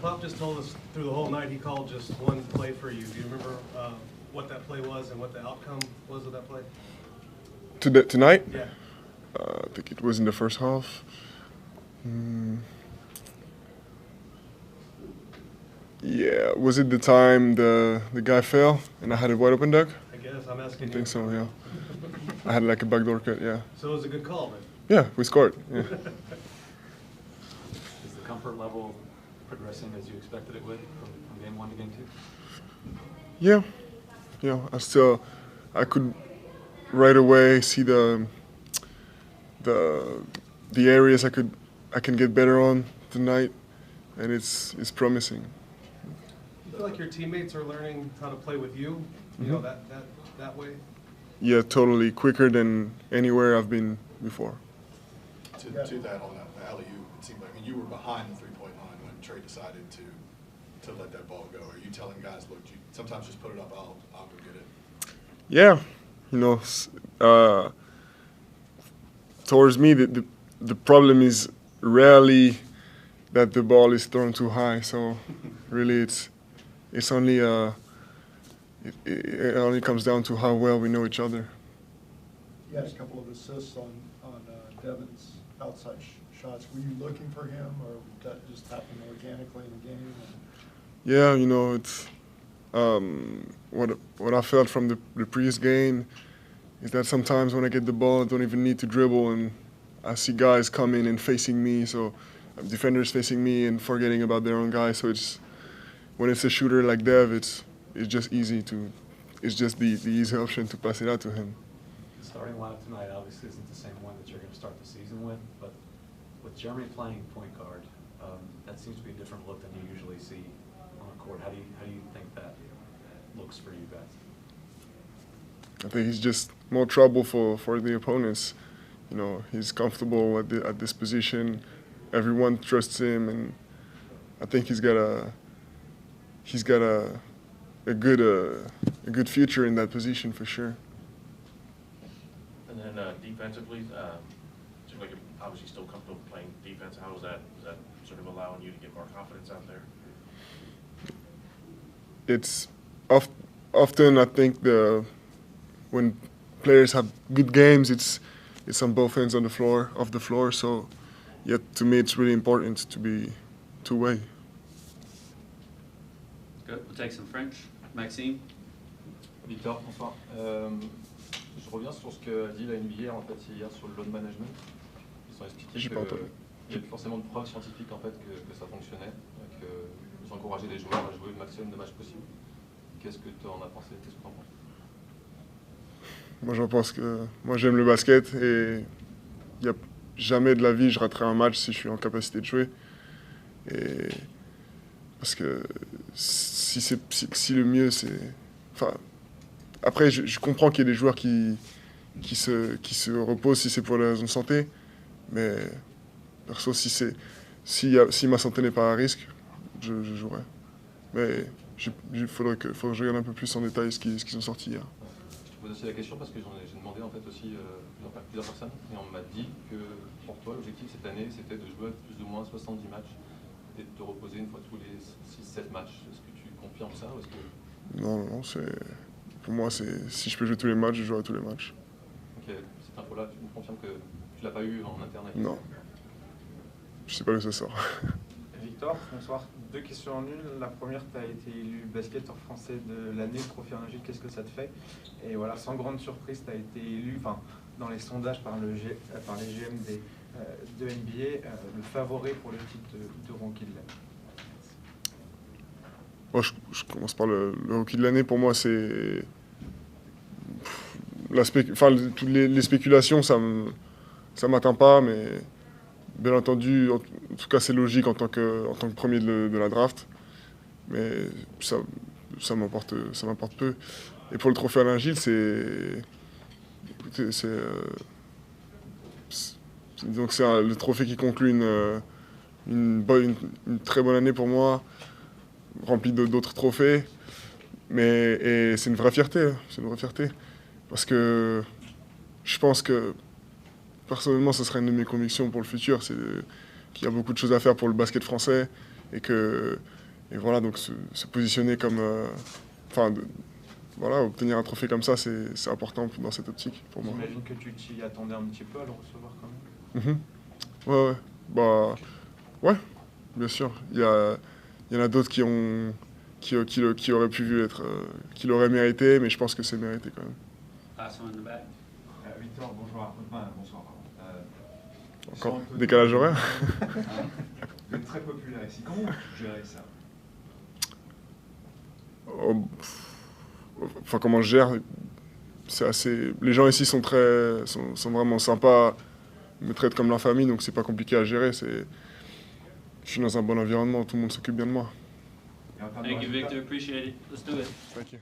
Pop just told us through the whole night he called just one play for you. Do you remember what that play was and what the outcome was of that play? Tonight? Yeah. I think it was in the first half. Yeah, was it the time the guy fell and I had a wide open duck? I guess I'm asking I think you. so, yeah. I had like a backdoor cut, yeah. So it was a good call, then. Yeah, we scored. Yeah. Is the comfort level progressing as you expected it would from game 1 to game 2? Yeah. I could right away see the areas I can get better on tonight, and it's promising. You feel like your teammates are learning how to play with you? You know, that way? Yeah, totally. Quicker than anywhere I've been before. To that, on that alley-oop, it seemed like you were behind the three-point line when Trey decided to let that ball go. Are you telling guys, look, you sometimes just put it up, I'll go get it? Yeah, you know, towards me, the problem is rarely that the ball is thrown too high. So really, it's only it only comes down to how well we know each other. You had a couple of assists on Devin's outside shots. Were you looking for him, or did that just happen organically in the game? Yeah, you know, it's what I felt from the previous game is that sometimes when I get the ball, I don't even need to dribble, and I see guys coming and facing me, so defenders facing me and forgetting about their own guys. So when it's a shooter like Dev, it's just it's just the easy option to pass it out to him. The starting lineup tonight obviously isn't the same one that you're going to start the season with, but with Jeremy playing point guard, that seems to be a different look than you usually see on the court. How do you think that looks for you guys? I think he's just more trouble for the opponents. You know, he's comfortable at this position. Everyone trusts him, and I think he's got a good future in that position for sure. And then defensively, seems like you're obviously still comfortable playing defense. How is that? Is that sort of allowing you to get more confidence out there? It's often I think when players have good games, it's on both ends of the floor. So, yeah, to me, it's really important to be two-way. Good. We'll take some French. Maxime. Victor, bonsoir. Je reviens sur ce que a dit la NBA en fait hier sur le load management. Ils ont expliqué qu'il y a forcément de preuves scientifiques en fait que ça fonctionnait, que vous encouragez les joueurs à jouer le maximum de matchs possible. Qu'est-ce que tu en as pensé? Qu'est-ce que tu en penses? Moi, j'en pense que j'aime le basket et il n'y a jamais de la vie je raterai un match si je suis en capacité de jouer. Et parce que si le mieux c'est, enfin, après je comprends qu'il y ait des joueurs qui se reposent si c'est pour des raisons de santé, mais perso si ma santé n'est pas à risque, je jouerai. Mais il faudrait que je regarde un peu plus en détail ce qu'ils ont sorti hier. Je te pose aussi la question parce que j'ai demandé en fait aussi plusieurs personnes et on m'a dit que pour toi l'objectif cette année c'était de jouer plus ou moins 70 matchs et de te reposer une fois tous les 6-7 matchs. Est-ce que tu confirmes ça ou est-ce que... Non, pour moi si je peux jouer tous les matchs, je jouerai tous les matchs. Ok, cette info-là, tu me confirmes que tu l'as pas eu en interne? Non, je sais pas d'où ça sort. Victor, bonsoir. 2 questions en une. La première, tu as été élu basketteur français de l'année, Trophée Arnagil, qu'est-ce que ça te fait? Et voilà, sans grande surprise, tu as été élu dans les sondages par les GM de NBA, le favori pour le titre de Rookie de l'année. Bon, je commence par le Rookie de l'année. Pour moi, c'est... toutes les spéculations, ça m'atteint pas, mais... Bien entendu, en tout cas c'est logique en tant que premier de la draft, mais ça m'importe peu. Et pour le trophée Alain Gilles, c'est le trophée qui conclut une très bonne année pour moi, remplie d'autres trophées, et c'est une vraie fierté, parce que je pense que personnellement, ce serait une de mes convictions pour le futur, c'est qu'il y a beaucoup de choses à faire pour le basket français Et voilà, donc se positionner comme... voilà, obtenir un trophée comme ça, c'est important dans cette optique pour moi. J'imagine que tu t'y attendais un petit peu à le recevoir quand même. Ouais, bah, ouais, bien sûr. Il y en a d'autres qui auraient pu être, qui l'auraient mérité, mais je pense que c'est mérité quand même. Last one in the back. Victor, bonjour. Bonsoir, pardon. Encore décalage horaire. Vous êtes très populaire ici. Comment vous gérez ça? Enfin, comment je gère, c'est assez... Les gens ici sont vraiment sympas, me traitent comme leur famille, donc c'est pas compliqué à gérer. Je suis dans un bon environnement, tout le monde s'occupe bien de moi. Et en termes de Thank you, résultats, Victor. Appreciate it. Let's do it. Thank you.